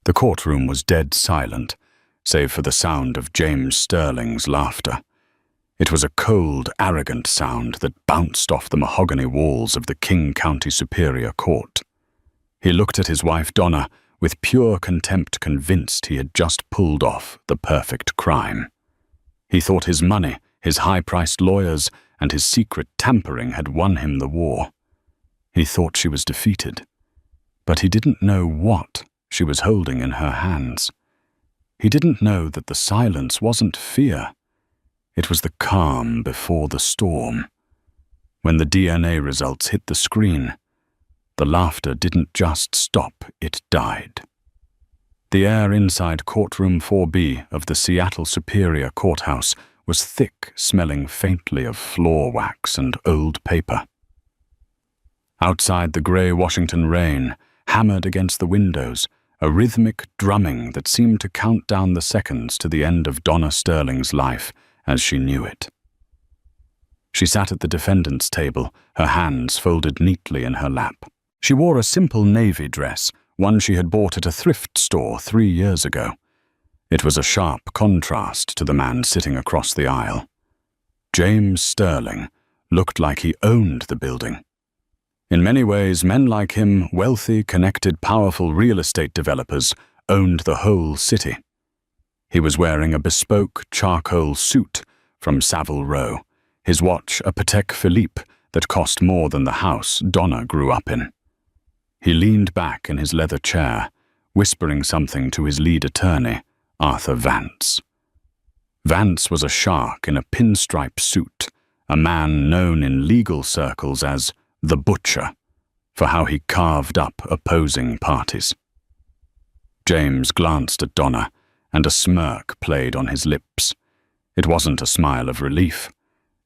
The courtroom was dead silent, save for the sound of James Sterling's laughter. It was a cold, arrogant sound that bounced off the mahogany walls of the King County Superior Court. He looked at his wife Donna with pure contempt, convinced he had just pulled off the perfect crime. He thought his money, his high-priced lawyers, and his secret tampering had won him the war. He thought she was defeated, but he didn't know what she was holding in her hands. He didn't know that the silence wasn't fear. It was the calm before the storm. When the DNA results hit the screen, the laughter didn't just stop, it died. The air inside courtroom 4B of the Seattle Superior Courthouse was thick, smelling faintly of floor wax and old paper. Outside, the gray Washington rain hammered against the windows, a rhythmic drumming that seemed to count down the seconds to the end of Donna Sterling's life as she knew it. She sat at the defendant's table, her hands folded neatly in her lap. She wore a simple navy dress, one she had bought at a thrift store 3 years ago. It was a sharp contrast to the man sitting across the aisle. James Sterling looked like he owned the building. In many ways, men like him, wealthy, connected, powerful real estate developers, owned the whole city. He was wearing a bespoke charcoal suit from Savile Row, his watch a Patek Philippe that cost more than the house Donna grew up in. He leaned back in his leather chair, whispering something to his lead attorney, Arthur Vance. Vance was a shark in a pinstripe suit, a man known in legal circles as the Butcher, for how he carved up opposing parties. James glanced at Donna, and a smirk played on his lips. It wasn't a smile of relief.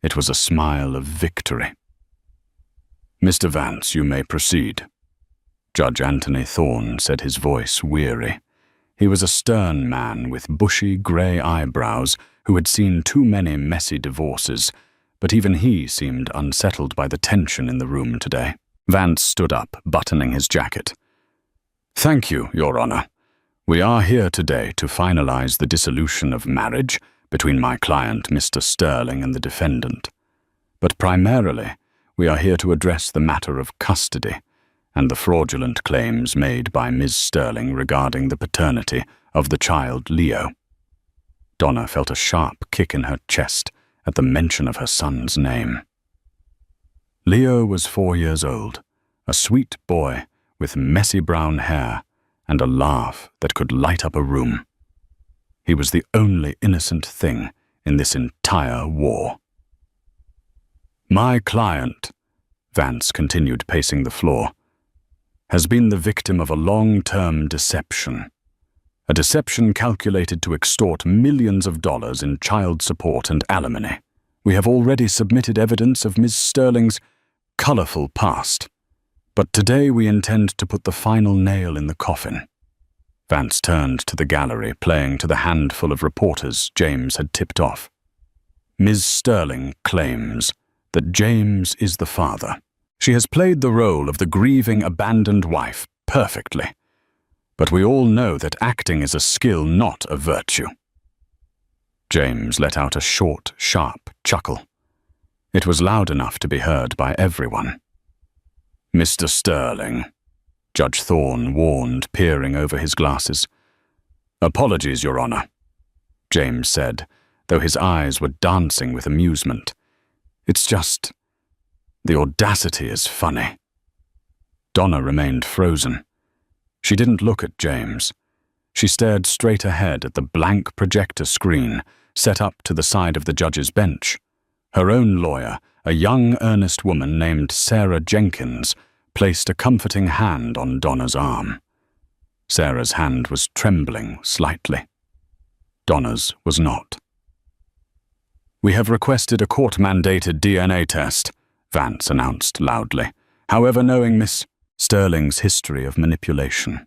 It was a smile of victory. "Mr. Vance, you may proceed." Judge Anthony Thorne said, his voice weary. He was a stern man with bushy grey eyebrows who had seen too many messy divorces, but even he seemed unsettled by the tension in the room today. Vance stood up, buttoning his jacket. "Thank you, Your Honor. We are here today to finalize the dissolution of marriage between my client, Mr. Sterling, and the defendant. But primarily, we are here to address the matter of custody and the fraudulent claims made by Ms. Sterling regarding the paternity of the child Leo." Donna felt a sharp kick in her chest at the mention of her son's name. Leo was 4 years old, a sweet boy with messy brown hair and a laugh that could light up a room. He was the only innocent thing in this entire war. "My client," Vance continued, pacing the floor, "has been the victim of a long-term deception. A deception calculated to extort millions of dollars in child support and alimony. We have already submitted evidence of Ms. Sterling's colorful past, but today we intend to put the final nail in the coffin." Vance turned to the gallery, playing to the handful of reporters James had tipped off. "Ms. Sterling claims that James is the father. She has played the role of the grieving, abandoned wife perfectly. But we all know that acting is a skill, not a virtue." James let out a short, sharp chuckle. It was loud enough to be heard by everyone. "Mr. Sterling," Judge Thorne warned, peering over his glasses. "Apologies, Your Honor," James said, though his eyes were dancing with amusement. "It's just, the audacity is funny." Donna remained frozen. She didn't look at James. She stared straight ahead at the blank projector screen set up to the side of the judge's bench. Her own lawyer, a young, earnest woman named Sarah Jenkins, placed a comforting hand on Donna's arm. Sarah's hand was trembling slightly. Donna's was not. "We have requested a court-mandated DNA test," Vance announced loudly, however knowing Miss Sterling's history of manipulation.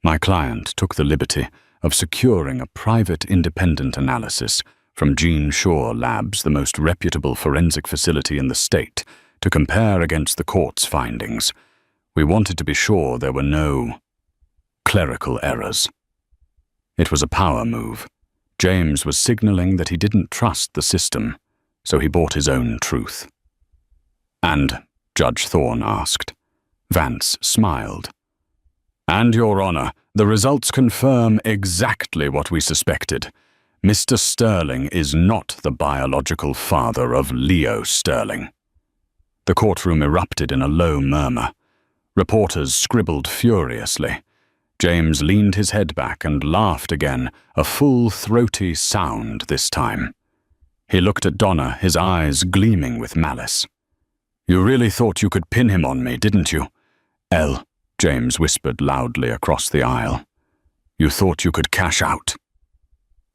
"My client took the liberty of securing a private independent analysis from Gene Shore Labs, the most reputable forensic facility in the state, to compare against the court's findings. We wanted to be sure there were no clerical errors. It was a power move. James was signaling that he didn't trust the system, so he bought his own truth. "And?" Judge Thorne asked. Vance smiled. "And, Your Honor, the results confirm exactly what we suspected. Mr. Sterling is not the biological father of Leo Sterling." The courtroom erupted in a low murmur. Reporters scribbled furiously. James leaned his head back and laughed again, a full, throaty sound this time. He looked at Donna, his eyes gleaming with malice. "You really thought you could pin him on me, didn't you?" "Elle," James whispered loudly across the aisle. "You thought you could cash out."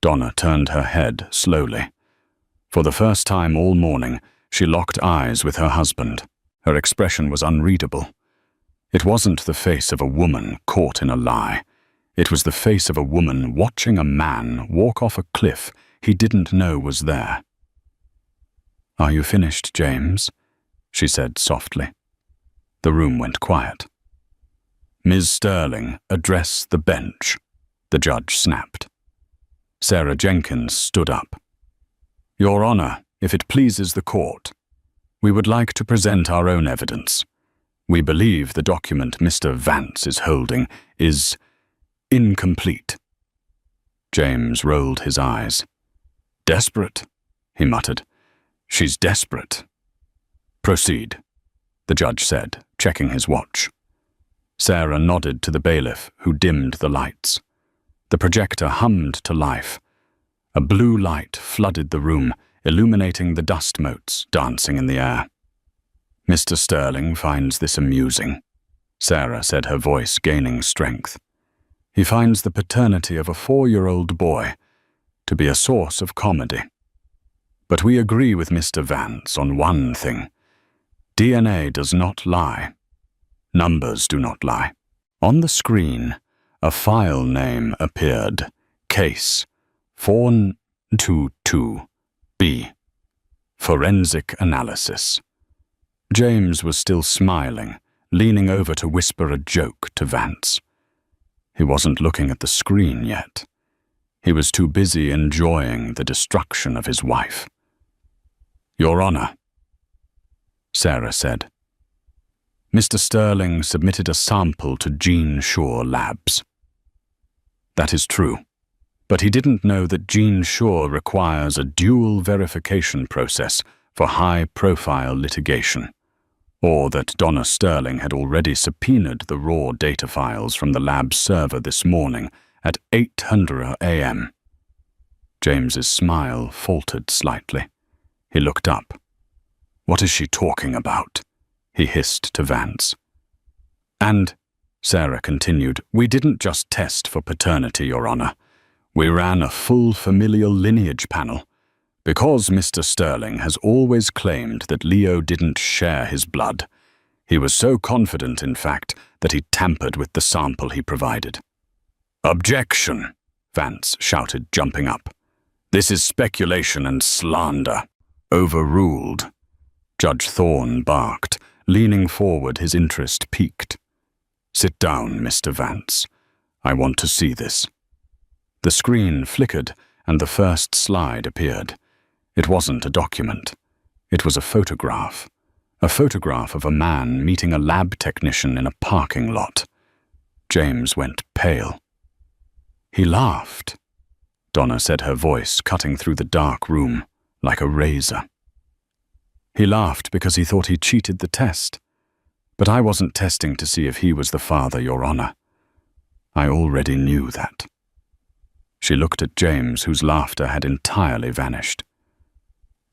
Donna turned her head slowly. For the first time all morning, she locked eyes with her husband. Her expression was unreadable. It wasn't the face of a woman caught in a lie. It was the face of a woman watching a man walk off a cliff he didn't know was there. "Are you finished, James?" she said softly. The room went quiet. "Ms. Sterling, address the bench," the judge snapped. Sarah Jenkins stood up. "Your Honor, if it pleases the court, we would like to present our own evidence. We believe the document Mr. Vance is holding is incomplete." James rolled his eyes. "Desperate," he muttered. "She's desperate." "Proceed," the judge said, checking his watch. Sarah nodded to the bailiff, who dimmed the lights. The projector hummed to life. A blue light flooded the room, illuminating the dust motes dancing in the air. "Mr. Sterling finds this amusing," Sarah said, her voice gaining strength. "He finds the paternity of a 4-year-old boy to be a source of comedy. But we agree with Mr. Vance on one thing. DNA does not lie. Numbers do not lie." On the screen, a file name appeared. Case 422B. Forensic analysis. James was still smiling, leaning over to whisper a joke to Vance. He wasn't looking at the screen yet. He was too busy enjoying the destruction of his wife. "Your Honor," Sarah said. "Mr. Sterling submitted a sample to Gene Shaw Labs." "That is true, but he didn't know that Gene Shaw requires a dual verification process for high-profile litigation, or that Donna Sterling had already subpoenaed the raw data files from the lab's server this morning at 8:00 a.m. James's smile faltered slightly. He looked up. "What is she talking about?" he hissed to Vance. "And," Sarah continued, "we didn't just test for paternity, Your Honor. We ran a full familial lineage panel. Because Mr. Sterling has always claimed that Leo didn't share his blood. He was so confident, in fact, that he tampered with the sample he provided." "Objection!" Vance shouted, jumping up. "This is speculation and slander." "Overruled," Judge Thorne barked, leaning forward, his interest piqued. "Sit down, Mr. Vance. I want to see this." The screen flickered, and the first slide appeared. It wasn't a document. It was a photograph of a man meeting a lab technician in a parking lot. James went pale. "He laughed," Donna said, her voice cutting through the dark room like a razor. "He laughed because he thought he cheated the test. But I wasn't testing to see if he was the father, Your Honor. I already knew that." She looked at James, whose laughter had entirely vanished.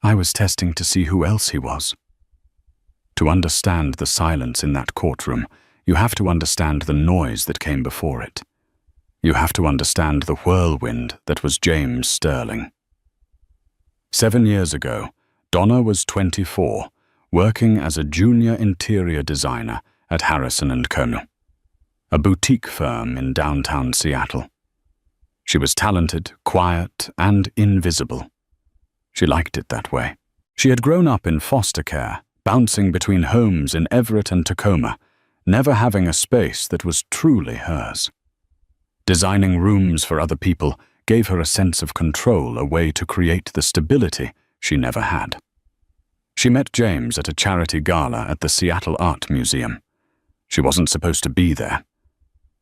"I was testing to see who else he was." To understand the silence in that courtroom, you have to understand the noise that came before it. You have to understand the whirlwind that was James Sterling. 7 years ago, Donna was 24, working as a junior interior designer at Harrison & Co., a boutique firm in downtown Seattle. She was talented, quiet, and invisible. She liked it that way. She had grown up in foster care, bouncing between homes in Everett and Tacoma, never having a space that was truly hers. Designing rooms for other people gave her a sense of control, a way to create the stability she never had. She met James at a charity gala at the Seattle Art Museum. She wasn't supposed to be there.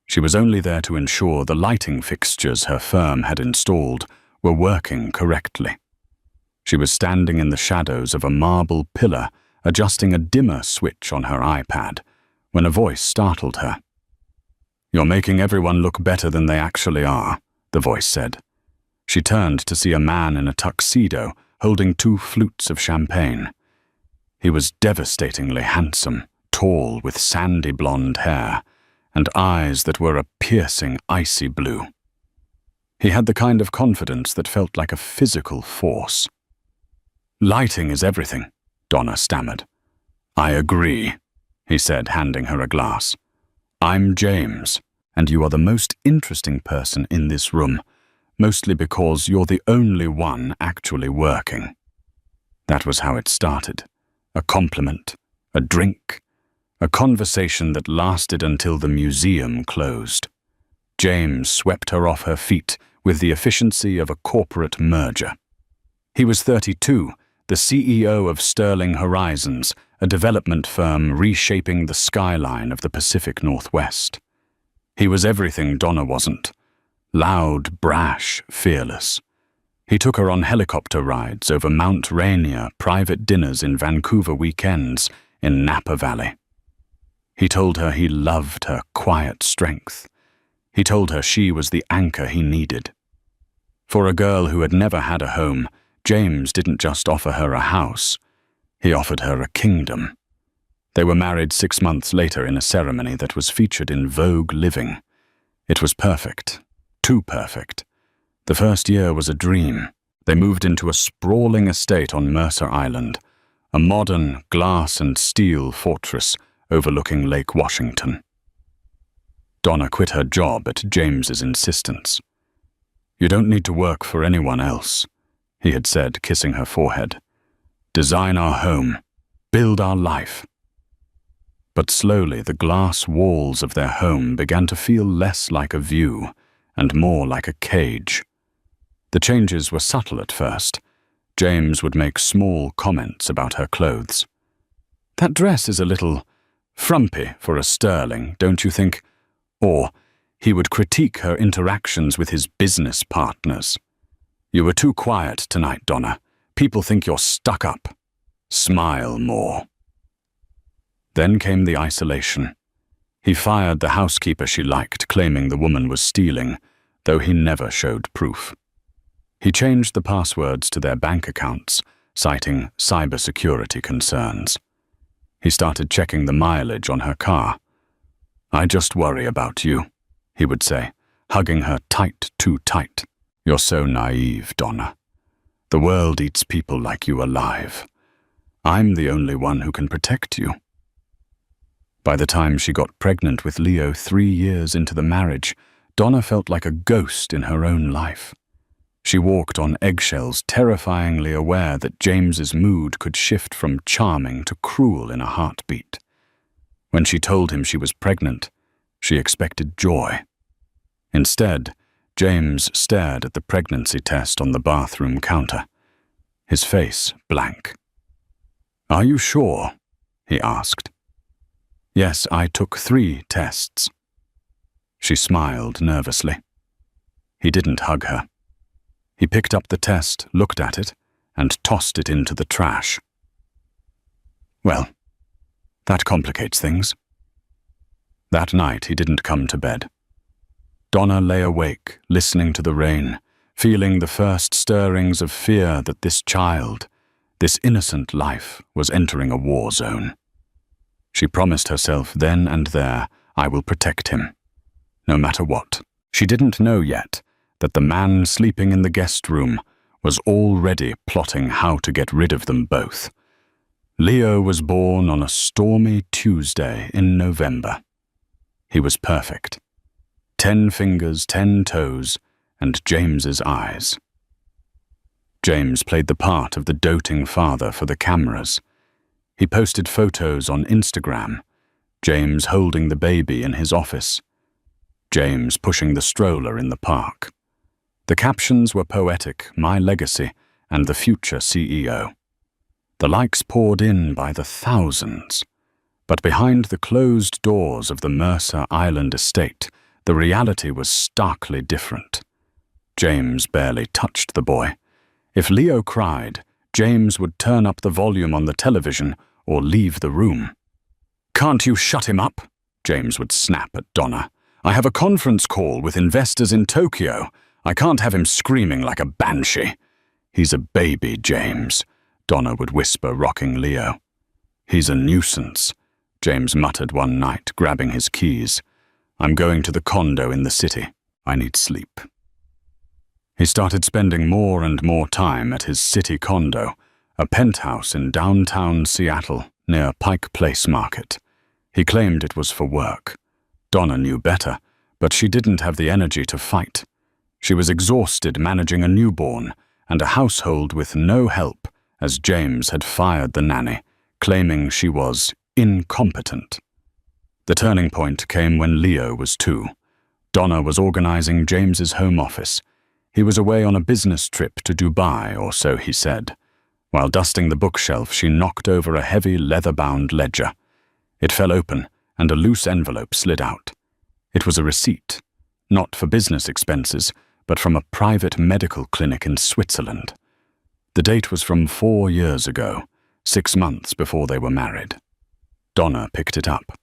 She was only there to ensure the lighting fixtures her firm had installed were working correctly. She was standing in the shadows of a marble pillar, adjusting a dimmer switch on her iPad, when a voice startled her. "You're making everyone look better than they actually are," the voice said. She turned to see a man in a tuxedo holding 2 flutes of champagne. He was devastatingly handsome, tall with sandy blonde hair, and eyes that were a piercing icy blue. He had the kind of confidence that felt like a physical force. "Lighting is everything," Donna stammered. "I agree," he said, handing her a glass. "I'm James, and you are the most interesting person in this room, mostly because you're the only one actually working." That was how it started. A compliment, a drink, a conversation that lasted until the museum closed. James swept her off her feet with the efficiency of a corporate merger. He was 32, the CEO of Sterling Horizons, a development firm reshaping the skyline of the Pacific Northwest. He was everything Donna wasn't. Loud, brash, fearless. He took her on helicopter rides over Mount Rainier, private dinners in Vancouver weekends, in Napa Valley. He told her he loved her quiet strength. He told her she was the anchor he needed. For a girl who had never had a home, James didn't just offer her a house. He offered her a kingdom. They were married 6 months later in a ceremony that was featured in Vogue Living. It was perfect. Too perfect. The first year was a dream. They moved into a sprawling estate on Mercer Island, a modern glass and steel fortress overlooking Lake Washington. Donna quit her job at James's insistence. "You don't need to work for anyone else," he had said, kissing her forehead. "Design our home. Build our life." But slowly the glass walls of their home began to feel less like a view and more like a cage. The changes were subtle at first. James would make small comments about her clothes. "That dress is a little frumpy for a Sterling, don't you think?" Or he would critique her interactions with his business partners. "You were too quiet tonight, Donna. People think you're stuck up. Smile more." Then came the isolation. He fired the housekeeper she liked, claiming the woman was stealing, though he never showed proof. He changed the passwords to their bank accounts, citing cybersecurity concerns. He started checking the mileage on her car. "I just worry about you," he would say, hugging her tight, too tight. "You're so naive, Donna. The world eats people like you alive. I'm the only one who can protect you." By the time she got pregnant with Leo 3 years into the marriage, Donna felt like a ghost in her own life. She walked on eggshells, terrifyingly aware that James's mood could shift from charming to cruel in a heartbeat. When she told him she was pregnant, she expected joy. Instead, James stared at the pregnancy test on the bathroom counter, his face blank. "Are you sure?" he asked. "Yes, I took 3 tests." She smiled nervously. He didn't hug her. He picked up the test, looked at it, and tossed it into the trash. "Well, that complicates things." That night he didn't come to bed. Donna lay awake, listening to the rain, feeling the first stirrings of fear that this child, this innocent life, was entering a war zone. She promised herself then and there, "I will protect him, no matter what." She didn't know yet that the man sleeping in the guest room was already plotting how to get rid of them both. Leo was born on a stormy Tuesday in November. He was perfect. 10 fingers, 10 toes, and James's eyes. James played the part of the doting father for the cameras. He posted photos on Instagram, James holding the baby in his office. James pushing the stroller in the park. The captions were poetic, "My legacy," and "The future CEO." The likes poured in by the thousands. But behind the closed doors of the Mercer Island estate, the reality was starkly different. James barely touched the boy. If Leo cried, James would turn up the volume on the television or leave the room. "Can't you shut him up?" James would snap at Donna. "I have a conference call with investors in Tokyo. I can't have him screaming like a banshee." "He's a baby, James," Donna would whisper, rocking Leo. "He's a nuisance," James muttered one night, grabbing his keys. "I'm going to the condo in the city. I need sleep." He started spending more and more time at his city condo, a penthouse in downtown Seattle near Pike Place Market. He claimed it was for work. Donna knew better, but she didn't have the energy to fight. She was exhausted managing a newborn and a household with no help, as James had fired the nanny, claiming she was incompetent. The turning point came when Leo was 2. Donna was organizing James's home office. He was away on a business trip to Dubai, or so he said. While dusting the bookshelf, she knocked over a heavy leather-bound ledger. It fell open, and a loose envelope slid out. It was a receipt, not for business expenses, but from a private medical clinic in Switzerland. The date was from 4 years ago, 6 months before they were married. Donna picked it up.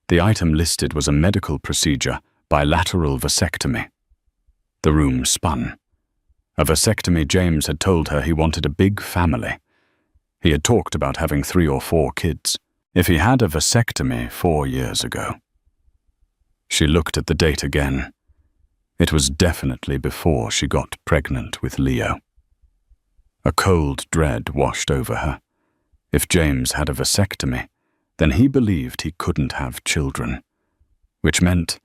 The item listed was a medical procedure, bilateral vasectomy. The room spun. A vasectomy James had told her he wanted a big family. He had talked about having 3 or 4 kids. If he had a vasectomy 4 years ago. She looked at the date again. It was definitely before she got pregnant with Leo. A cold dread washed over her. If James had a vasectomy, then he believed he couldn't have children, which meant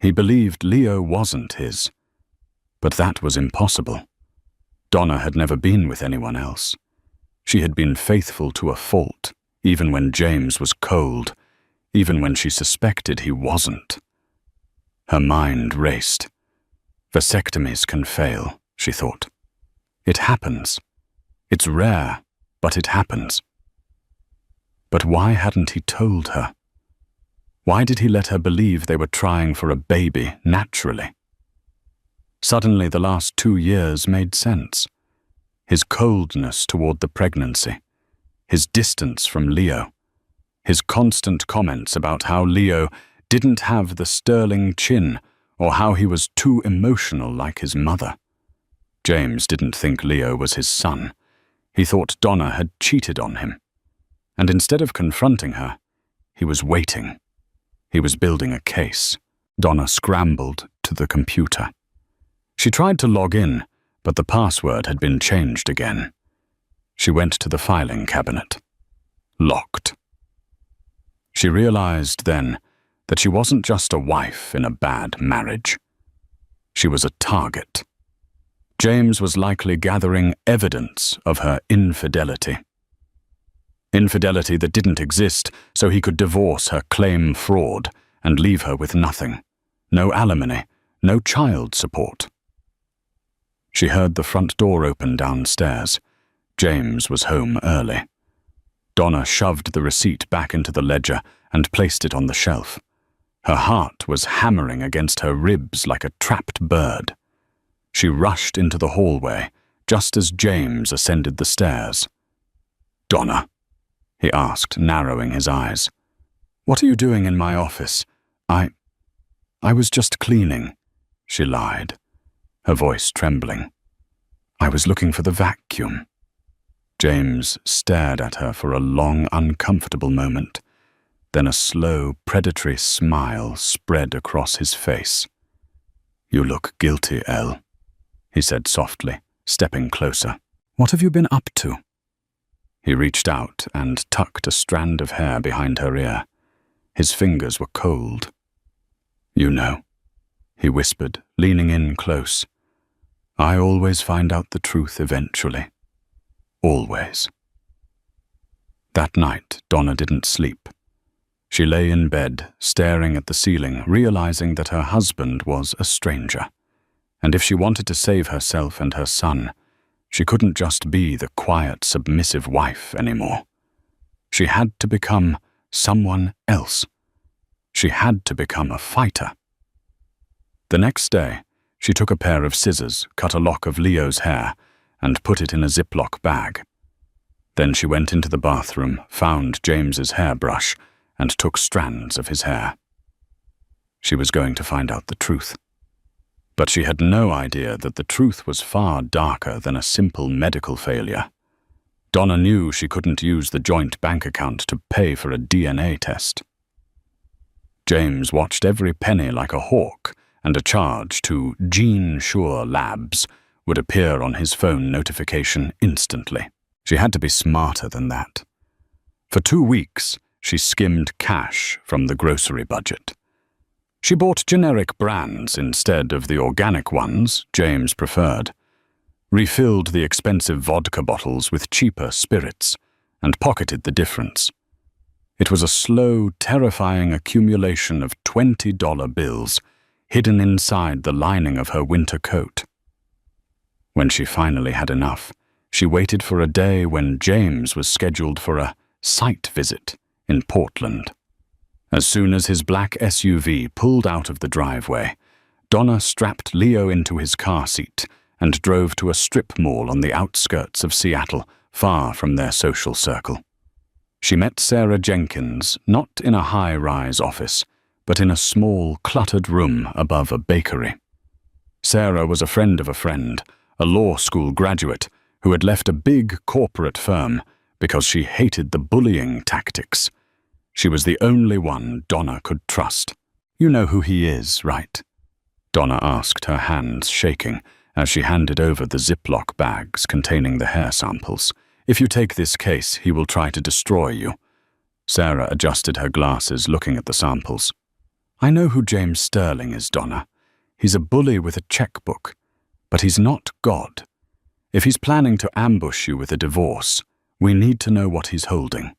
he believed Leo wasn't his. But that was impossible. Donna had never been with anyone else. She had been faithful to a fault, even when James was cold, even when she suspected he wasn't. Her mind raced. Vasectomies can fail, she thought. It happens. It's rare, but it happens. But why hadn't he told her? Why did he let her believe they were trying for a baby naturally? Suddenly, the last 2 years made sense. His coldness toward the pregnancy, his distance from Leo, his constant comments about how Leo didn't have the sterling chin or how he was too emotional like his mother. James didn't think Leo was his son. He thought Donna had cheated on him. And instead of confronting her, he was waiting. He was building a case. Donna scrambled to the computer. She tried to log in, but the password had been changed again. She went to the filing cabinet. Locked. She realized then that she wasn't just a wife in a bad marriage. She was a target. James was likely gathering evidence of her infidelity. Infidelity that didn't exist, so he could divorce her claim fraud and leave her with nothing. No alimony, no child support. She heard the front door open downstairs. James was home early. Donna shoved the receipt back into the ledger and placed it on the shelf. Her heart was hammering against her ribs like a trapped bird. She rushed into the hallway, just as James ascended the stairs. "Donna," he asked, narrowing his eyes. "What are you doing in my office?" I was just cleaning," she lied, her voice trembling. "I was looking for the vacuum." James stared at her for a long, uncomfortable moment. Then a slow, predatory smile spread across his face. "You look guilty, Elle," he said softly, stepping closer. "What have you been up to?" He reached out and tucked a strand of hair behind her ear. His fingers were cold. "You know," he whispered, leaning in close. "I always find out the truth eventually. Always." That night, Donna didn't sleep. She lay in bed, staring at the ceiling, realizing that her husband was a stranger. And if she wanted to save herself and her son, she couldn't just be the quiet, submissive wife anymore. She had to become someone else. She had to become a fighter. The next day, she took a pair of scissors, cut a lock of Leo's hair, and put it in a Ziploc bag. Then she went into the bathroom, found James's hairbrush, and took strands of his hair. She was going to find out the truth. But she had no idea that the truth was far darker than a simple medical failure. Donna knew she couldn't use the joint bank account to pay for a DNA test. James watched every penny like a hawk, and a charge to Gene Sure Labs would appear on his phone notification instantly. She had to be smarter than that. For 2 weeks, she skimmed cash from the grocery budget. She bought generic brands instead of the organic ones James preferred, refilled the expensive vodka bottles with cheaper spirits, and pocketed the difference. It was a slow, terrifying accumulation of $20 bills hidden inside the lining of her winter coat. When she finally had enough, she waited for a day when James was scheduled for a site visit in Portland. As soon as his black SUV pulled out of the driveway, Donna strapped Leo into his car seat and drove to a strip mall on the outskirts of Seattle, far from their social circle. She met Sarah Jenkins not in a high-rise office, but in a small, cluttered room above a bakery. Sarah was a friend of a friend, a law school graduate who had left a big corporate firm because she hated the bullying tactics. She was the only one Donna could trust. "You know who he is, right?" Donna asked, her hands shaking as she handed over the Ziploc bags containing the hair samples. "If you take this case, he will try to destroy you." Sarah adjusted her glasses, looking at the samples. "I know who James Sterling is, Donna. He's a bully with a checkbook, but he's not God. If he's planning to ambush you with a divorce, we need to know what he's holding.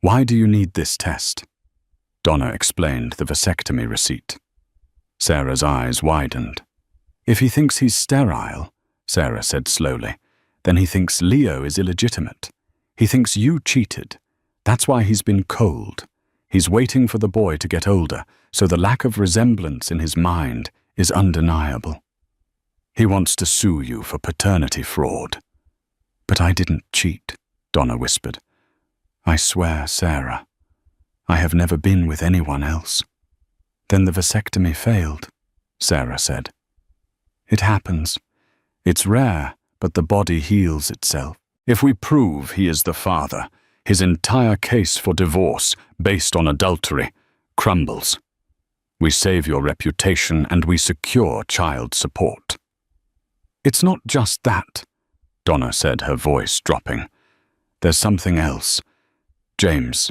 Why do you need this test?" Donna explained the vasectomy receipt. Sarah's eyes widened. "If he thinks he's sterile," Sarah said slowly, "then he thinks Leo is illegitimate. He thinks you cheated. That's why he's been cold. He's waiting for the boy to get older, so the lack of resemblance in his mind is undeniable. He wants to sue you for paternity fraud." "But I didn't cheat," Donna whispered. "I swear, Sarah, I have never been with anyone else." "Then the vasectomy failed," Sarah said. "It happens. It's rare, but the body heals itself. If we prove he is the father, his entire case for divorce, based on adultery, crumbles. We save your reputation and we secure child support." "It's not just that," Donna said, her voice dropping. "There's something else. James,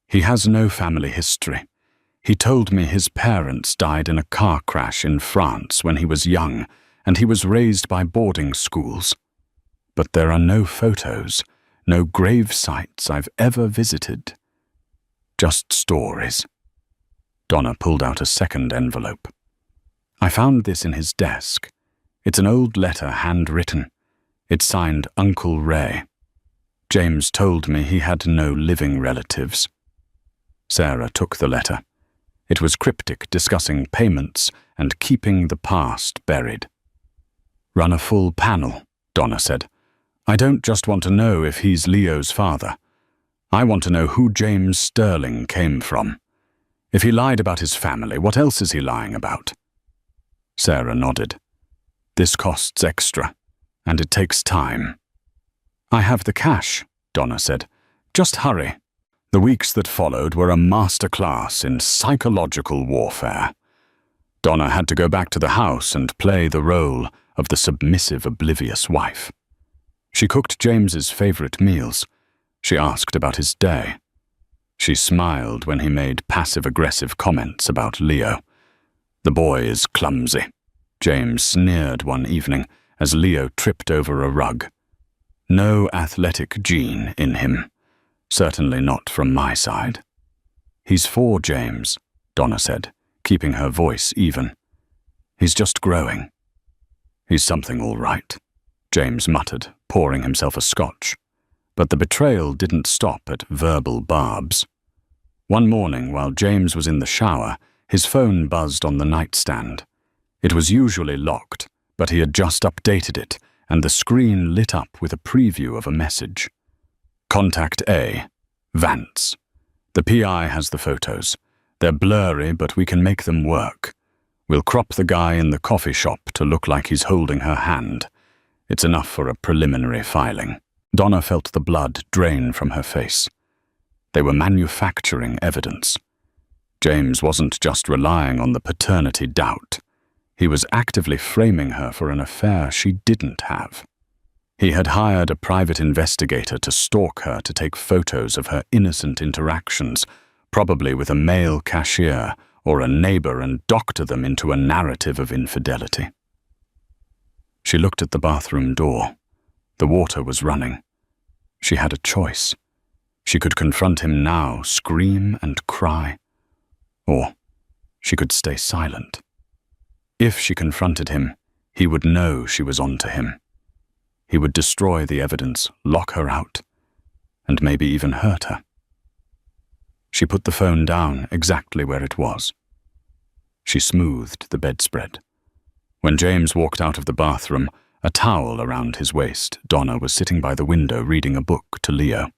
he has no family history. He told me his parents died in a car crash in France when he was young, and he was raised by boarding schools. But there are no photos, no grave sites I've ever visited. Just stories." Donna pulled out a second envelope. "I found this in his desk. It's an old letter, handwritten. It's signed Uncle Ray. James told me he had no living relatives." Sarah took the letter. It was cryptic, discussing payments and keeping the past buried. "Run a full panel," Donna said. "I don't just want to know if he's Leo's father. I want to know who James Sterling came from. If he lied about his family, what else is he lying about?" Sarah nodded. "This costs extra, and it takes time." "I have the cash," Donna said. "Just hurry." The weeks that followed were a masterclass in psychological warfare. Donna had to go back to the house and play the role of the submissive, oblivious wife. She cooked James's favorite meals. She asked about his day. She smiled when he made passive-aggressive comments about Leo. "The boy is clumsy," James sneered one evening as Leo tripped over a rug. "No athletic gene in him. Certainly not from my side." He's 4, James, Donna said, keeping her voice even. He's just growing. He's something all right, James muttered, pouring himself a scotch. But the betrayal didn't stop at verbal barbs. One morning, while James was in the shower, his phone buzzed on the nightstand. It was usually locked, but he had just updated it, and the screen lit up with a preview of a message. Contact A. Vance. The PI has the photos. They're blurry, but we can make them work. We'll crop the guy in the coffee shop to look like he's holding her hand. It's enough for a preliminary filing. Donna felt the blood drain from her face. They were manufacturing evidence. James wasn't just relying on the paternity doubt. He was actively framing her for an affair she didn't have. He had hired a private investigator to stalk her to take photos of her innocent interactions, probably with a male cashier or a neighbor, and doctor them into a narrative of infidelity. She looked at the bathroom door. The water was running. She had a choice. She could confront him now, scream and cry, or she could stay silent. If she confronted him, he would know she was onto him. He would destroy the evidence, lock her out, and maybe even hurt her. She put the phone down exactly where it was. She smoothed the bedspread. When James walked out of the bathroom, a towel around his waist, Donna was sitting by the window reading a book to Leo.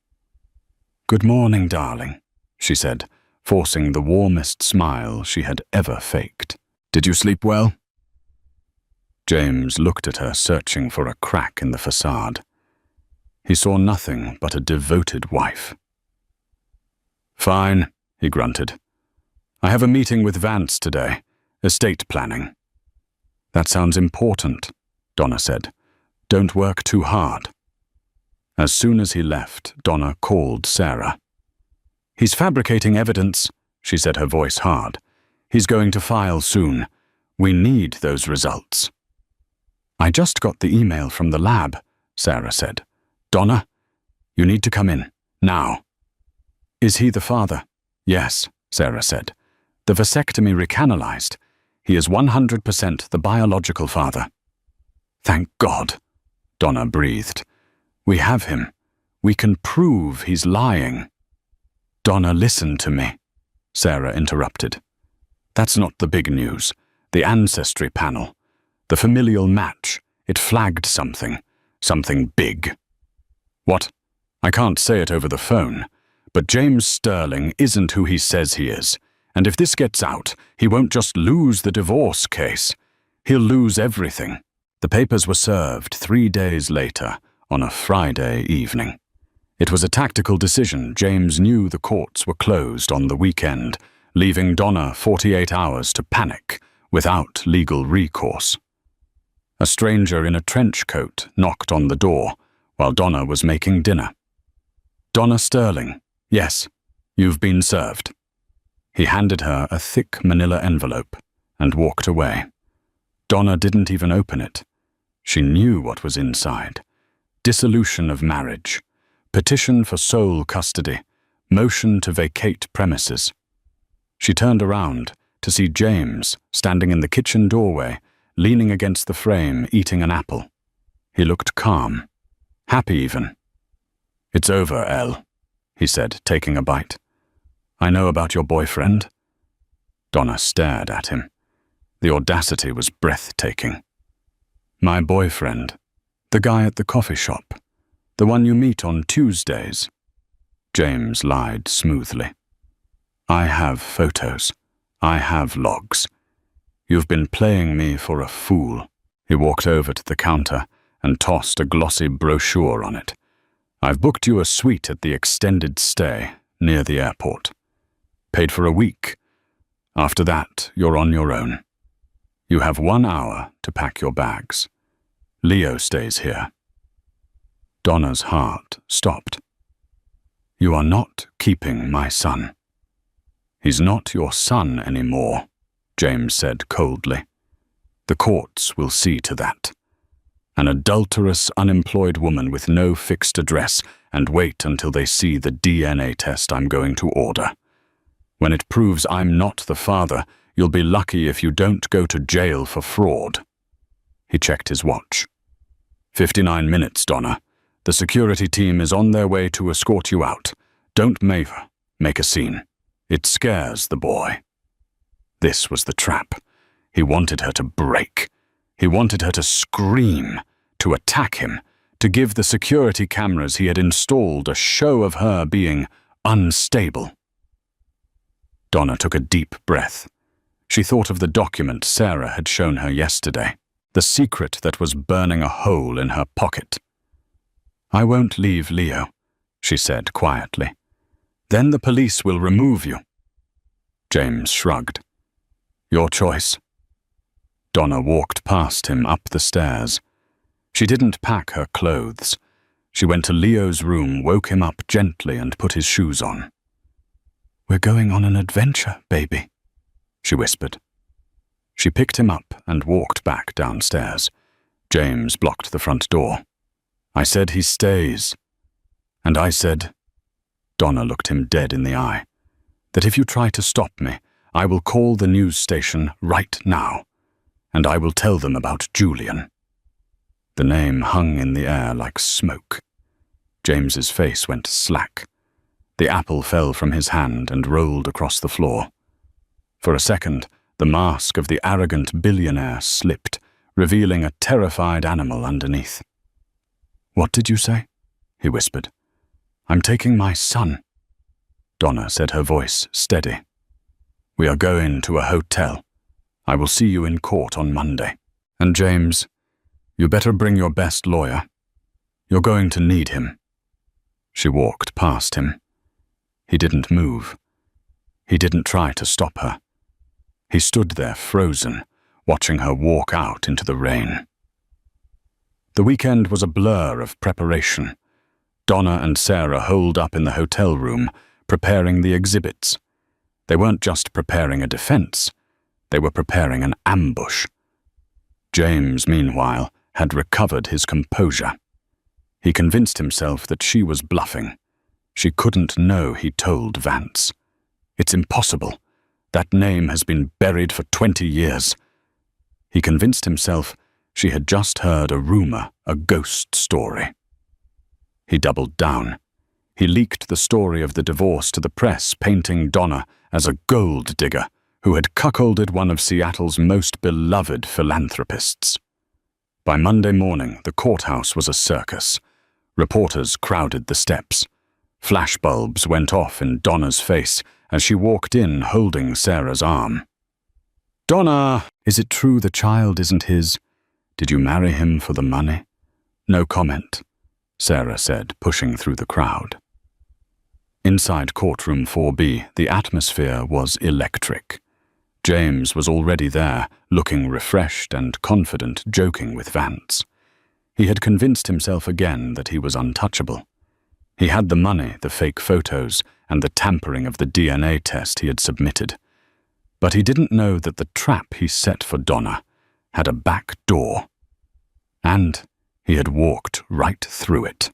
"Good morning, darling," she said, forcing the warmest smile she had ever faked. "Did you sleep well?" James looked at her, searching for a crack in the facade. He saw nothing but a devoted wife. "Fine," he grunted. "I have a meeting with Vance today. Estate planning." "That sounds important," Donna said. "Don't work too hard." As soon as he left, Donna called Sarah. "He's fabricating evidence," she said, her voice hard. "He's going to file soon. We need those results." "I just got the email from the lab," Sarah said. "Donna, you need to come in, now." "Is he the father?" "Yes," Sarah said. "The vasectomy recanalized. He is 100% the biological father." "Thank God," Donna breathed. "We have him. We can prove he's lying." "Donna, listen to me," Sarah interrupted. "That's not the big news. The ancestry panel. The familial match. It flagged something. Something big." "What?" "I can't say it over the phone. But James Sterling isn't who he says he is. And if this gets out, he won't just lose the divorce case. He'll lose everything." The papers were served 3 days later, on a Friday evening. It was a tactical decision. James knew the courts were closed on the weekend, leaving Donna 48 hours to panic without legal recourse. A stranger in a trench coat knocked on the door while Donna was making dinner. "Donna Sterling, yes, you've been served." He handed her a thick manila envelope and walked away. Donna didn't even open it. She knew what was inside. Dissolution of marriage, petition for sole custody, motion to vacate premises. She turned around to see James standing in the kitchen doorway, leaning against the frame, eating an apple. He looked calm, happy even. "It's over, Elle," he said, taking a bite. "I know about your boyfriend." Donna stared at him. The audacity was breathtaking. "My boyfriend, the guy at the coffee shop, the one you meet on Tuesdays." James lied smoothly. "I have photos. I have logs. You've been playing me for a fool." He walked over to the counter and tossed a glossy brochure on it. "I've booked you a suite at the extended stay near the airport. Paid for a week. After that, you're on your own. You have 1 hour to pack your bags. Leo stays here." Donna's heart stopped. "You are not keeping my son." "He's not your son anymore," James said coldly. "The courts will see to that. An adulterous, unemployed woman with no fixed address, and wait until they see the DNA test I'm going to order. When it proves I'm not the father, you'll be lucky if you don't go to jail for fraud." He checked his watch. 59 minutes, Donna. The security team is on their way to escort you out. Don't make a scene. It scares the boy." This was the trap. He wanted her to break. He wanted her to scream, to attack him, to give the security cameras he had installed a show of her being unstable. Donna took a deep breath. She thought of the document Sarah had shown her yesterday, the secret that was burning a hole in her pocket. "I won't leave Leo," she said quietly. "Then the police will remove you." James shrugged. "Your choice." Donna walked past him up the stairs. She didn't pack her clothes. She went to Leo's room, woke him up gently, and put his shoes on. "We're going on an adventure, baby," she whispered. She picked him up and walked back downstairs. James blocked the front door. "I said he stays." "And I said," Donna looked him dead in the eye, "that if you try to stop me, I will call the news station right now, and I will tell them about Julian." The name hung in the air like smoke. James's face went slack. The apple fell from his hand and rolled across the floor. For a second, the mask of the arrogant billionaire slipped, revealing a terrified animal underneath. "What did you say?" he whispered. "I'm taking my son." Donna said, her voice steady. "We are going to a hotel. I will see you in court on Monday. And James, you better bring your best lawyer. You're going to need him." She walked past him. He didn't move. He didn't try to stop her. He stood there frozen, watching her walk out into the rain. The weekend was a blur of preparation. Donna and Sarah holed up in the hotel room, preparing the exhibits. They weren't just preparing a defense. They were preparing an ambush. James, meanwhile, had recovered his composure. He convinced himself that she was bluffing. She couldn't know he told Vance. It's impossible. That name has been buried for 20 years. He convinced himself she had just heard a rumor, a ghost story. He doubled down. He leaked the story of the divorce to the press, painting Donna as a gold digger who had cuckolded one of Seattle's most beloved philanthropists. By Monday morning, the courthouse was a circus. Reporters crowded the steps. Flashbulbs went off in Donna's face as she walked in holding Sarah's arm. "Donna, is it true the child isn't his? Did you marry him for the money?" "No comment," Sarah said, pushing through the crowd. Inside courtroom 4B, the atmosphere was electric. James was already there, looking refreshed and confident, joking with Vance. He had convinced himself again that he was untouchable. He had the money, the fake photos, and the tampering of the DNA test he had submitted. But he didn't know that the trap he set for Donna had a back door. And he had walked right through it.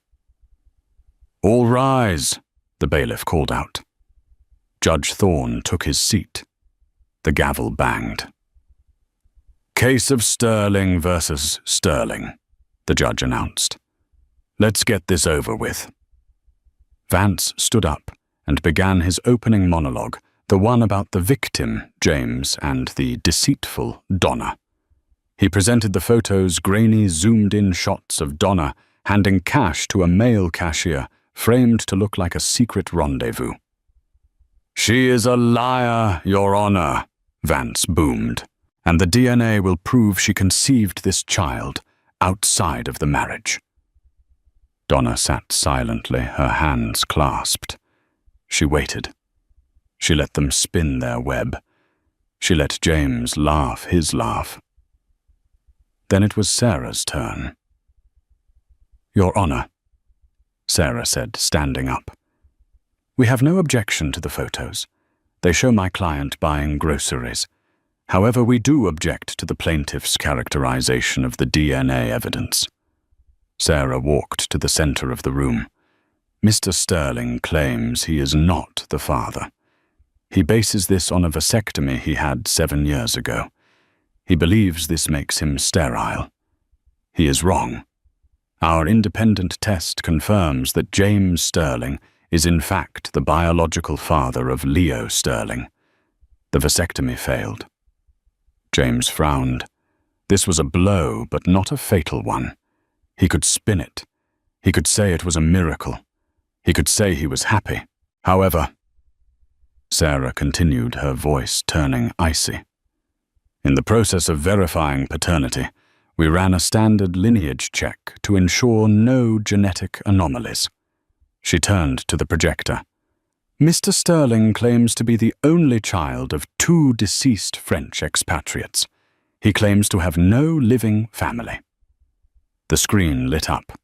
"All rise," the bailiff called out. Judge Thorne took his seat. The gavel banged. "Case of Sterling versus Sterling," the judge announced. "Let's get this over with." Vance stood up and began his opening monologue, the one about the victim, James, and the deceitful Donna. He presented the photos, grainy, zoomed-in shots of Donna handing cash to a male cashier, framed to look like a secret rendezvous. "She is a liar, Your Honor," Vance boomed, "and the DNA will prove she conceived this child outside of the marriage." Donna sat silently, her hands clasped. She waited. She let them spin their web. She let James laugh his laugh. Then it was Sarah's turn. "Your Honor," Sarah said, standing up. "We have no objection to the photos. They show my client buying groceries. However, we do object to the plaintiff's characterization of the DNA evidence." Sarah walked to the center of the room. "Mr. Sterling claims he is not the father. He bases this on a vasectomy he had 7 years ago. He believes this makes him sterile. He is wrong. Our independent test confirms that James Sterling is in fact the biological father of Leo Sterling. The vasectomy failed. James frowned. This was a blow, but not a fatal one. He could spin it. He could say it was a miracle. He could say he was happy. However, Sarah continued, her voice turning icy. In the process of verifying paternity, we ran a standard lineage check to ensure no genetic anomalies. She turned to the projector. Mr. Sterling claims to be the only child of 2 deceased French expatriates. He claims to have no living family. The screen lit up.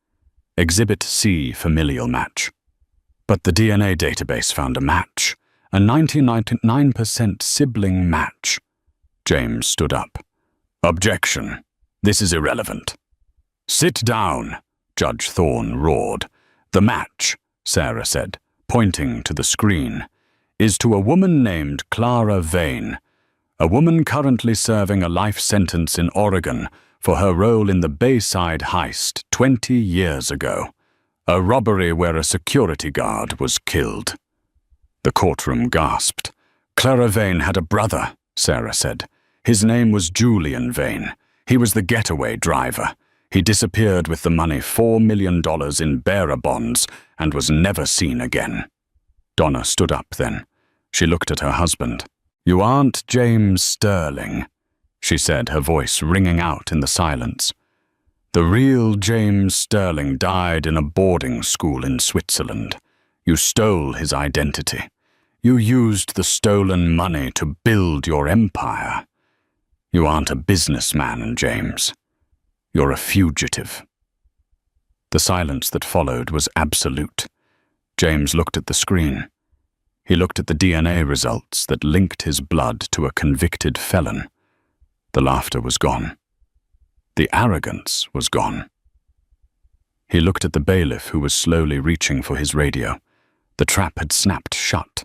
Exhibit C familial match. But the DNA database found a match, a 99% sibling match. James stood up. Objection. This is irrelevant. Sit down, Judge Thorne roared. The match, Sarah said, pointing to the screen, is to a woman named Clara Vane, a woman currently serving a life sentence in Oregon for her role in the Bayside heist 20 years ago, a robbery where a security guard was killed. The courtroom gasped. Clara Vane had a brother, Sarah said. His name was Julian Vane. He was the getaway driver. He disappeared with the money, $4 million in bearer bonds, and was never seen again. Donna stood up then. She looked at her husband. You aren't James Sterling, she said, her voice ringing out in the silence. The real James Sterling died in a boarding school in Switzerland. You stole his identity. You used the stolen money to build your empire. You aren't a businessman, James. You're a fugitive. The silence that followed was absolute. James looked at the screen. He looked at the DNA results that linked his blood to a convicted felon. The laughter was gone. The arrogance was gone. He looked at the bailiff who was slowly reaching for his radio. The trap had snapped shut.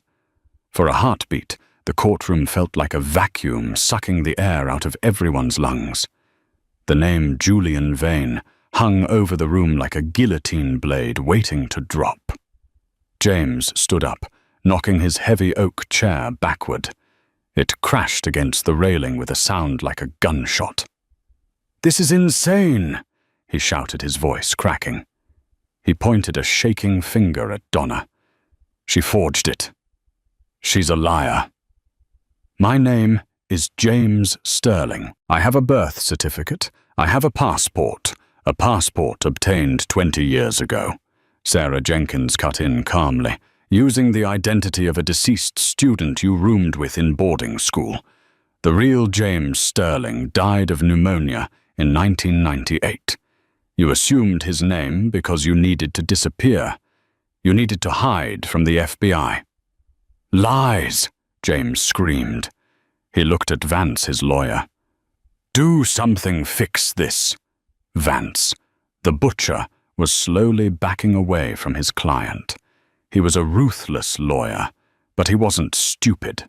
For a heartbeat, the courtroom felt like a vacuum sucking the air out of everyone's lungs. The name Julian Vane hung over the room like a guillotine blade waiting to drop. James stood up, knocking his heavy oak chair backward. It crashed against the railing with a sound like a gunshot. "This is insane!" he shouted, his voice cracking. He pointed a shaking finger at Donna. "She forged it. She's a liar. My name is James Sterling. I have a birth certificate. I have a passport obtained 20 years ago." Sarah Jenkins cut in calmly, "using the identity of a deceased student you roomed with in boarding school. The real James Sterling died of pneumonia in 1998. You assumed his name because you needed to disappear. You needed to hide from the FBI." "Lies!" James screamed. He looked at Vance, his lawyer. "Do something, fix this." Vance, the butcher, was slowly backing away from his client. He was a ruthless lawyer, but he wasn't stupid.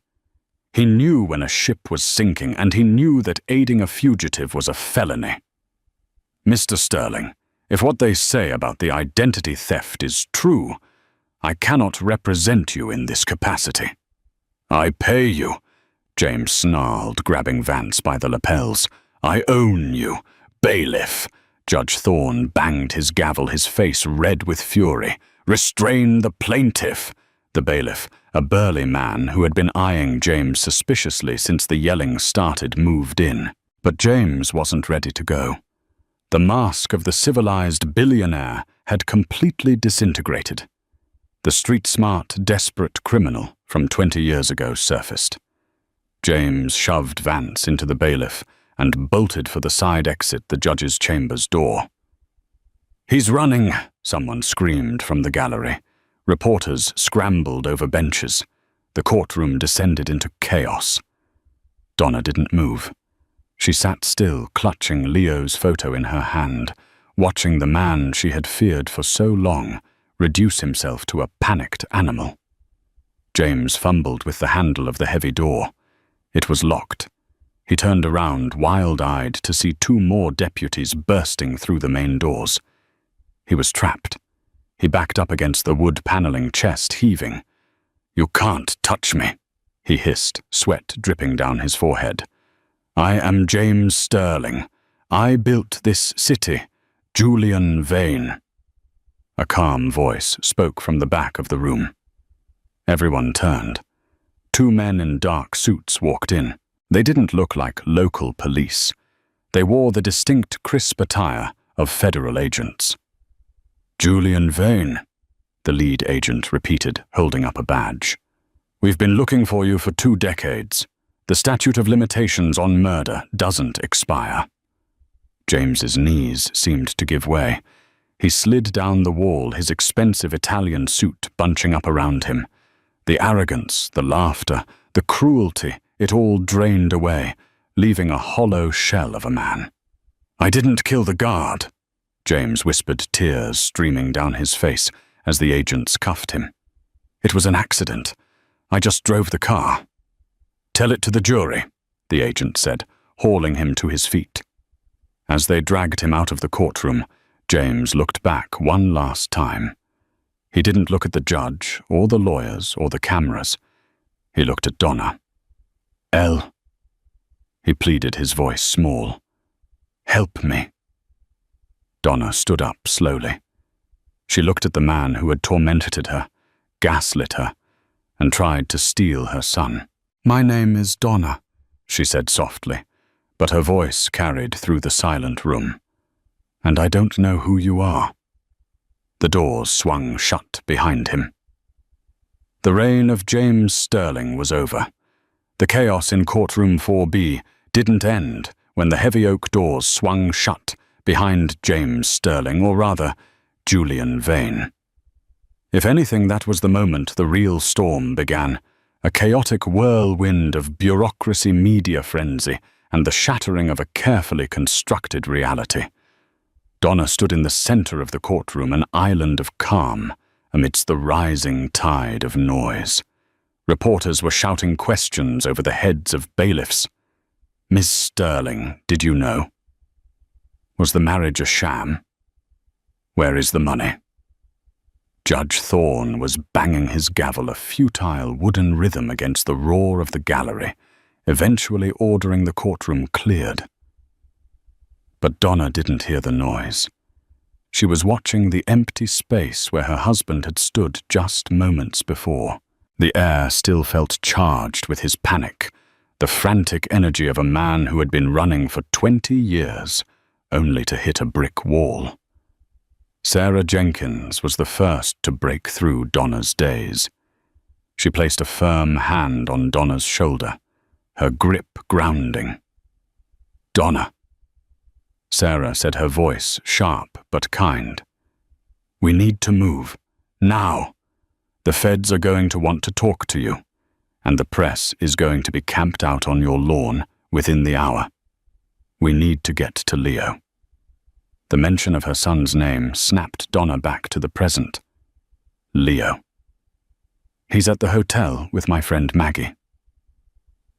He knew when a ship was sinking, and he knew that aiding a fugitive was a felony. "Mr. Sterling, if what they say about the identity theft is true, I cannot represent you in this capacity." "I pay you," James snarled, grabbing Vance by the lapels. "I own you, bailiff." Judge Thorne banged his gavel, his face red with fury. "Restrain the plaintiff." The bailiff, a burly man who had been eyeing James suspiciously since the yelling started, moved in. But James wasn't ready to go. The mask of the civilized billionaire had completely disintegrated. The street-smart, desperate criminal from 20 years ago surfaced. James shoved Vance into the bailiff and bolted for the side exit, the judge's chamber's door. "He's running!" someone screamed from the gallery. Reporters scrambled over benches. The courtroom descended into chaos. Donna didn't move. She sat still, clutching Leo's photo in her hand, watching the man she had feared for so long reduce himself to a panicked animal. James fumbled with the handle of the heavy door. It was locked. He turned around, wild-eyed, to see two more deputies bursting through the main doors. He was trapped. He backed up against the wood paneling, chest heaving. "You can't touch me," he hissed, sweat dripping down his forehead. "I am James Sterling. I built this city, Julian Vane." A calm voice spoke from the back of the room. Everyone turned. Two men in dark suits walked in. They didn't look like local police. They wore the distinct, crisp attire of federal agents. "Julian Vane," the lead agent repeated, holding up a badge. "We've been looking for you for 2 decades. The statute of limitations on murder doesn't expire." James's knees seemed to give way. He slid down the wall, his expensive Italian suit bunching up around him. The arrogance, the laughter, the cruelty, it all drained away, leaving a hollow shell of a man. "I didn't kill the guard," James whispered, tears streaming down his face as the agents cuffed him. "It was an accident. I just drove the car." "Tell it to the jury," the agent said, hauling him to his feet. As they dragged him out of the courtroom, James looked back one last time. He didn't look at the judge, or the lawyers, or the cameras. He looked at Donna. "Elle," he pleaded, his voice small. "Help me." Donna stood up slowly. She looked at the man who had tormented her, gaslit her, and tried to steal her son. "My name is Donna," she said softly, but her voice carried through the silent room. "And I don't know who you are." The doors swung shut behind him. The reign of James Sterling was over. The chaos in courtroom 4B didn't end when the heavy oak doors swung shut behind James Sterling, or rather, Julian Vane. If anything, that was the moment the real storm began, a chaotic whirlwind of bureaucracy, media frenzy, and the shattering of a carefully constructed reality. Donna stood in the center of the courtroom, an island of calm amidst the rising tide of noise. Reporters were shouting questions over the heads of bailiffs. "Miss Sterling, did you know? Was the marriage a sham? Where is the money?" Judge Thorne was banging his gavel, a futile wooden rhythm against the roar of the gallery, eventually ordering the courtroom cleared. But Donna didn't hear the noise. She was watching the empty space where her husband had stood just moments before. The air still felt charged with his panic, the frantic energy of a man who had been running for 20 years, only to hit a brick wall. Sarah Jenkins was the first to break through Donna's daze. She placed a firm hand on Donna's shoulder, her grip grounding. "Donna," Sarah said, her voice sharp but kind. "We need to move. Now. The feds are going to want to talk to you, and the press is going to be camped out on your lawn within the hour. We need to get to Leo." The mention of her son's name snapped Donna back to the present. "Leo. He's at the hotel with my friend Maggie."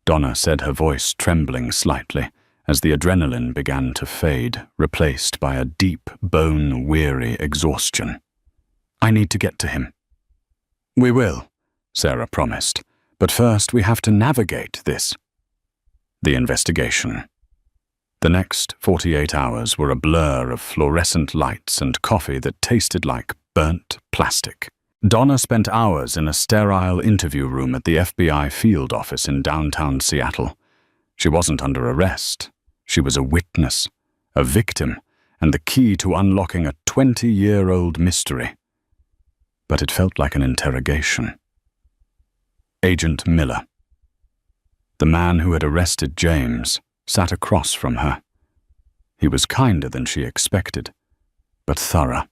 Donna said, her voice trembling slightly as the adrenaline began to fade, replaced by a deep, bone-weary exhaustion. "I need to get to him." "We will," Sarah promised, "but first we have to navigate this." The investigation. The next 48 hours were a blur of fluorescent lights and coffee that tasted like burnt plastic. Donna spent hours in a sterile interview room at the FBI field office in downtown Seattle. She wasn't under arrest. She was a witness, a victim, and the key to unlocking a 20-year-old mystery. But it felt like an interrogation. Agent Miller. The man who had arrested James sat across from her. He was kinder than she expected, but thorough.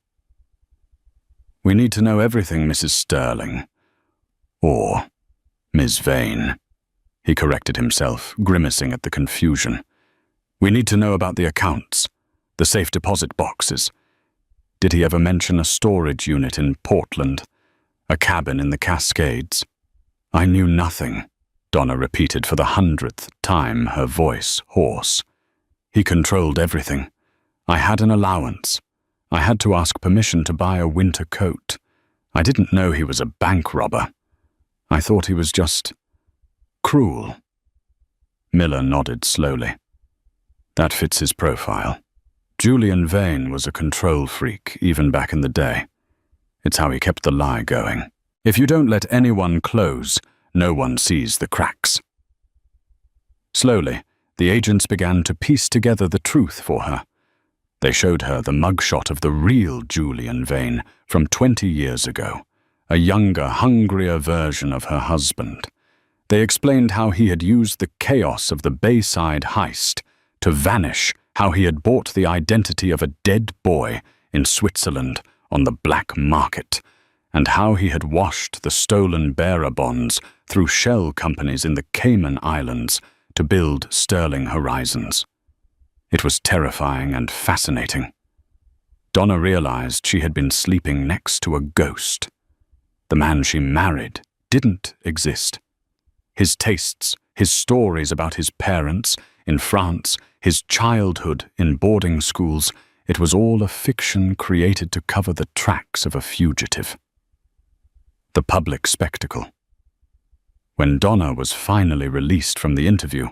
"We need to know everything, Mrs. Sterling. Or Ms. Vane," he corrected himself, grimacing at the confusion. "We need to know about the accounts, the safe deposit boxes. Did he ever mention a storage unit in Portland, a cabin in the Cascades?" I knew nothing, Donna repeated for the 100th time, her voice hoarse. He controlled everything. I had an allowance. I had to ask permission to buy a winter coat. I didn't know he was a bank robber. I thought he was just cruel. Miller nodded slowly. That fits his profile. Julian Vane was a control freak, even back in the day. It's how he kept the lie going. If you don't let anyone close, no one sees the cracks. Slowly, the agents began to piece together the truth for her. They showed her the mugshot of the real Julian Vane from 20 years ago, a younger, hungrier version of her husband. They explained how he had used the chaos of the Bayside heist to vanish, how he had bought the identity of a dead boy in Switzerland on the black market, and how he had washed the stolen bearer bonds through shell companies in the Cayman Islands to build Sterling Horizons. It was terrifying and fascinating. Donna realized she had been sleeping next to a ghost. The man she married didn't exist. His tastes, his stories about his parents in France, his childhood in boarding schools, it was all a fiction created to cover the tracks of a fugitive. The public spectacle. When Donna was finally released from the interview,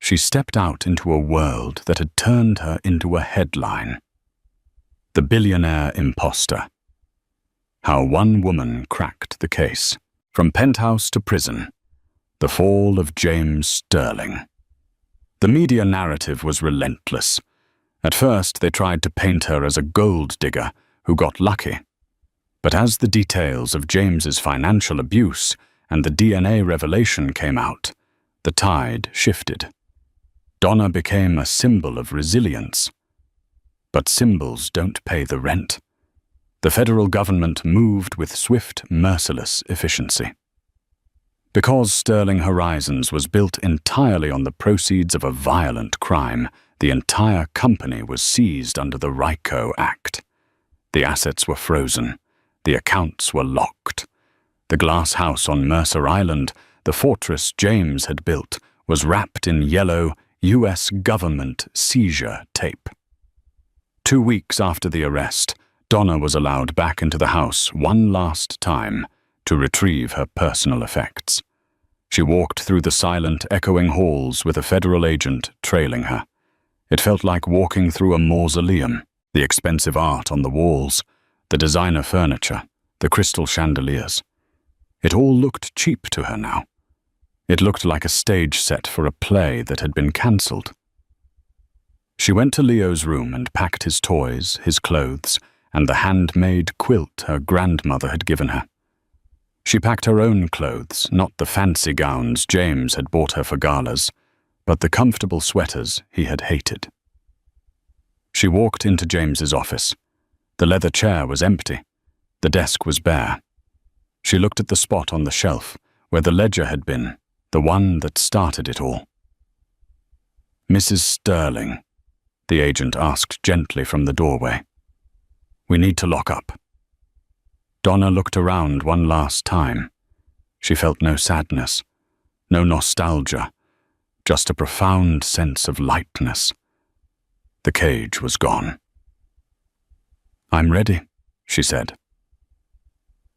she stepped out into a world that had turned her into a headline. The Billionaire Imposter. How one woman cracked the case. From penthouse to prison. The fall of James Sterling. The media narrative was relentless. At first, they tried to paint her as a gold digger who got lucky. But as the details of James's financial abuse and the DNA revelation came out, the tide shifted. Donna became a symbol of resilience. But symbols don't pay the rent. The federal government moved with swift, merciless efficiency. Because Sterling Horizons was built entirely on the proceeds of a violent crime, the entire company was seized under the RICO Act. The assets were frozen. The accounts were locked. The glass house on Mercer Island, the fortress James had built, was wrapped in yellow U.S. government seizure tape. 2 weeks after the arrest, Donna was allowed back into the house one last time to retrieve her personal effects. She walked through the silent, echoing halls with a federal agent trailing her. It felt like walking through a mausoleum, the expensive art on the walls, the designer furniture, the crystal chandeliers. It all looked cheap to her now. It looked like a stage set for a play that had been cancelled. She went to Leo's room and packed his toys, his clothes, and the handmade quilt her grandmother had given her. She packed her own clothes, not the fancy gowns James had bought her for galas, but the comfortable sweaters he had hated. She walked into James's office. The leather chair was empty. The desk was bare. She looked at the spot on the shelf where the ledger had been, the one that started it all. "Mrs. Sterling," the agent asked gently from the doorway. "We need to lock up." Donna looked around one last time. She felt no sadness, no nostalgia, just a profound sense of lightness. The cage was gone. "I'm ready," she said.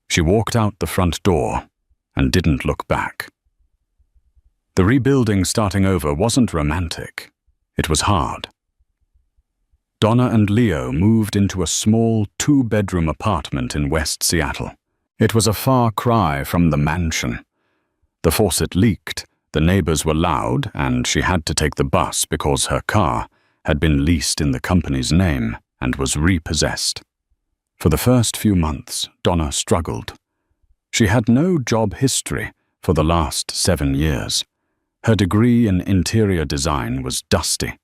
She walked out the front door and didn't look back. The rebuilding starting over wasn't romantic. It was hard. Donna and Leo moved into a small 2-bedroom apartment in West Seattle. It was a far cry from the mansion. The faucet leaked, the neighbors were loud, and she had to take the bus because her car had been leased in the company's name and was repossessed. For the first few months, Donna struggled. She had no job history for the last 7 years. Her degree in interior design was dusty.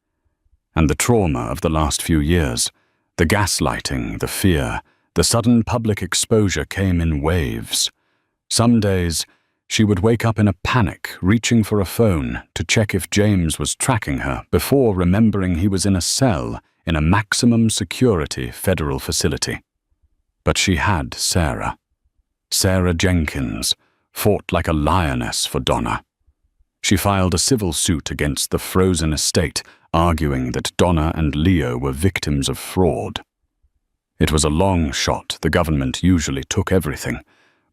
And the trauma of the last few years, the gaslighting, the fear, the sudden public exposure came in waves. Some days, she would wake up in a panic, reaching for a phone to check if James was tracking her before remembering he was in a cell in a maximum security federal facility. But she had Sarah. Sarah Jenkins, fought like a lioness for Donna. She filed a civil suit against the frozen estate, arguing that Donna and Leo were victims of fraud. It was a long shot. The government usually took everything,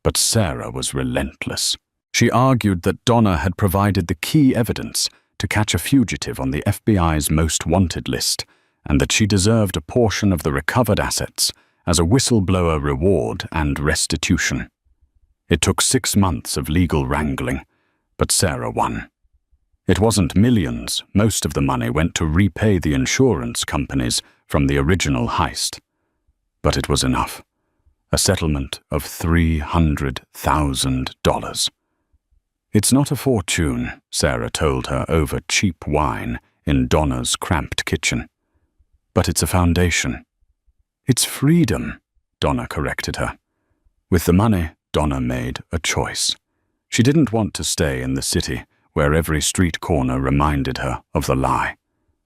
but Sarah was relentless. She argued that Donna had provided the key evidence to catch a fugitive on the FBI's most wanted list, and that she deserved a portion of the recovered assets as a whistleblower reward and restitution. It took 6 months of legal wrangling, but Sarah won. It wasn't millions. Most of the money went to repay the insurance companies from the original heist. But it was enough. A settlement of $300,000. It's not a fortune, Sarah told her over cheap wine in Donna's cramped kitchen. But it's a foundation. It's freedom, Donna corrected her. With the money, Donna made a choice. She didn't want to stay in the city where every street corner reminded her of the lie.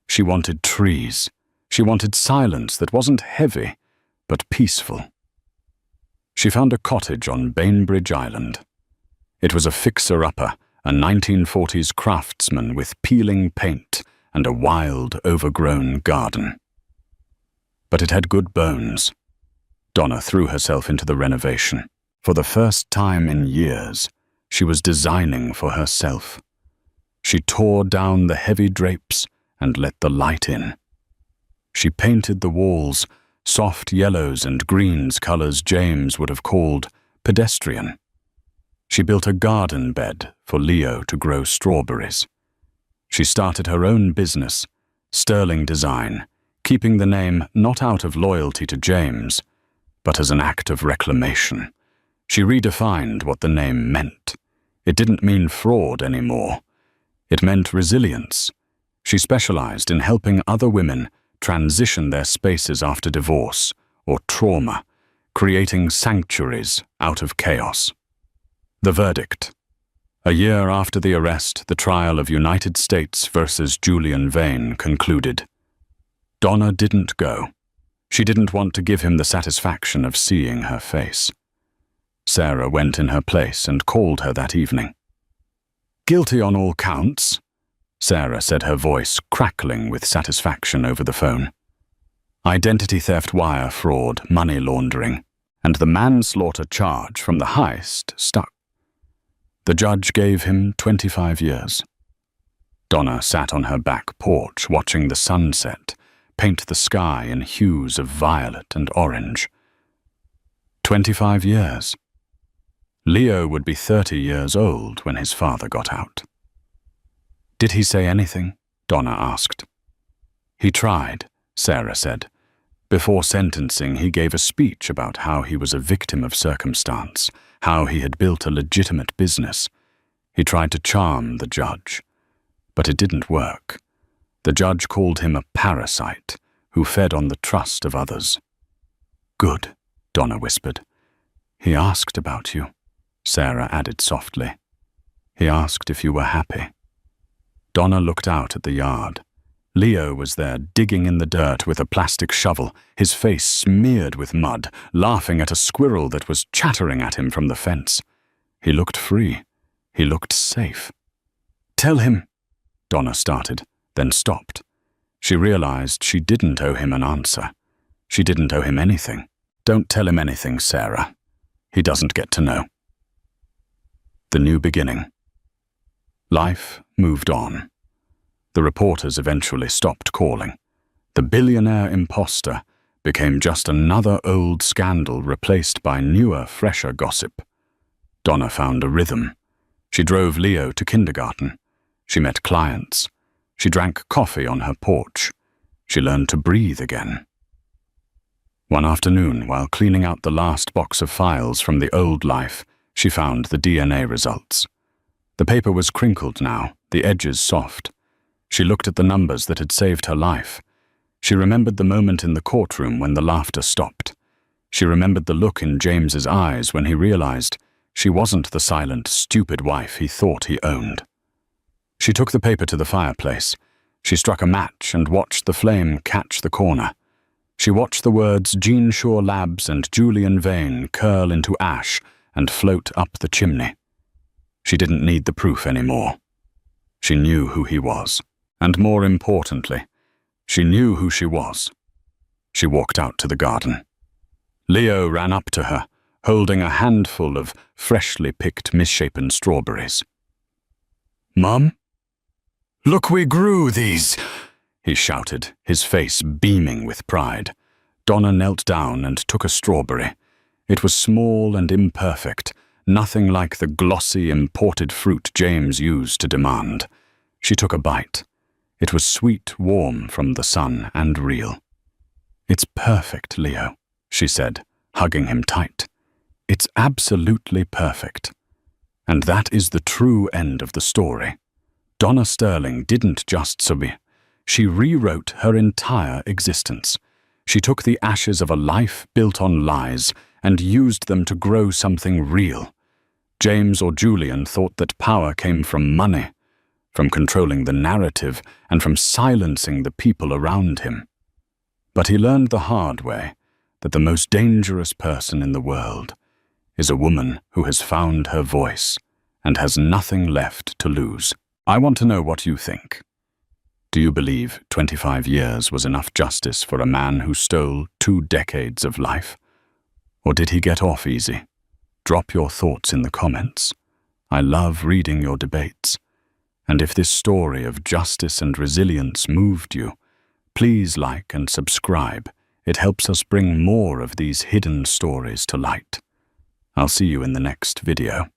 She wanted trees. She wanted silence that wasn't heavy, but peaceful. She found a cottage on Bainbridge Island. It was a fixer-upper, a 1940s craftsman with peeling paint and a wild, overgrown garden. But it had good bones. Donna threw herself into the renovation. For the first time in years, she was designing for herself. She tore down the heavy drapes and let the light in. She painted the walls, soft yellows and greens, colors James would have called pedestrian. She built a garden bed for Leo to grow strawberries. She started her own business, Sterling Design, keeping the name not out of loyalty to James, but as an act of reclamation. She redefined what the name meant. It didn't mean fraud anymore. It meant resilience. She specialized in helping other women transition their spaces after divorce or trauma, creating sanctuaries out of chaos. The verdict. A year after the arrest, the trial of United States versus Julian Vane concluded. Donna didn't go. She didn't want to give him the satisfaction of seeing her face. Sarah went in her place and called her that evening. "Guilty on all counts," Sarah said, her voice crackling with satisfaction over the phone. "Identity theft, wire fraud, money laundering, and the manslaughter charge from the heist stuck." The judge gave him 25 years. Donna sat on her back porch watching the sunset paint the sky in hues of violet and orange. 25 years. Leo would be 30 years old when his father got out. "Did he say anything?" Donna asked. "He tried," Sarah said. Before sentencing, he gave a speech about how he was a victim of circumstance, how he had built a legitimate business. He tried to charm the judge, but it didn't work. The judge called him a parasite who fed on the trust of others. "Good," Donna whispered. "He asked about you," Sarah added softly. "He asked if you were happy." Donna looked out at the yard. Leo was there, digging in the dirt with a plastic shovel, his face smeared with mud, laughing at a squirrel that was chattering at him from the fence. He looked free. He looked safe. "Tell him," Donna started, then stopped. She realized she didn't owe him an answer. She didn't owe him anything. "Don't tell him anything, Sarah. He doesn't get to know." The new beginning. Life moved on. The reporters eventually stopped calling. The billionaire imposter became just another old scandal replaced by newer, fresher gossip. Donna found a rhythm. She drove Leo to kindergarten. She met clients. She drank coffee on her porch. She learned to breathe again. One afternoon, while cleaning out the last box of files from the old life, she found the DNA results. The paper was crinkled now, the edges soft. She looked at the numbers that had saved her life. She remembered the moment in the courtroom when the laughter stopped. She remembered the look in James's eyes when he realized she wasn't the silent, stupid wife he thought he owned. She took the paper to the fireplace. She struck a match and watched the flame catch the corner. She watched the words Gene Shaw Labs and Julian Vane curl into ash and float up the chimney. She didn't need the proof anymore. She knew who he was. And more importantly, she knew who she was. She walked out to the garden. Leo ran up to her, holding a handful of freshly picked misshapen strawberries. "Mum? Look, we grew these!" he shouted, his face beaming with pride. Donna knelt down and took a strawberry. It was small and imperfect, nothing like the glossy imported fruit James used to demand. She took a bite. It was sweet, warm from the sun, and real. "It's perfect, Leo," she said, hugging him tight. "It's absolutely perfect." And that is the true end of the story. Donna Sterling didn't just survive. She rewrote her entire existence. She took the ashes of a life built on lies and used them to grow something real. James or Julian thought that power came from money, from controlling the narrative, and from silencing the people around him. But he learned the hard way that the most dangerous person in the world is a woman who has found her voice and has nothing left to lose. I want to know what you think. Do you believe 25 years was enough justice for a man who stole 2 decades of life? Or did he get off easy? Drop your thoughts in the comments. I love reading your debates. And if this story of justice and resilience moved you, please like and subscribe. It helps us bring more of these hidden stories to light. I'll see you in the next video.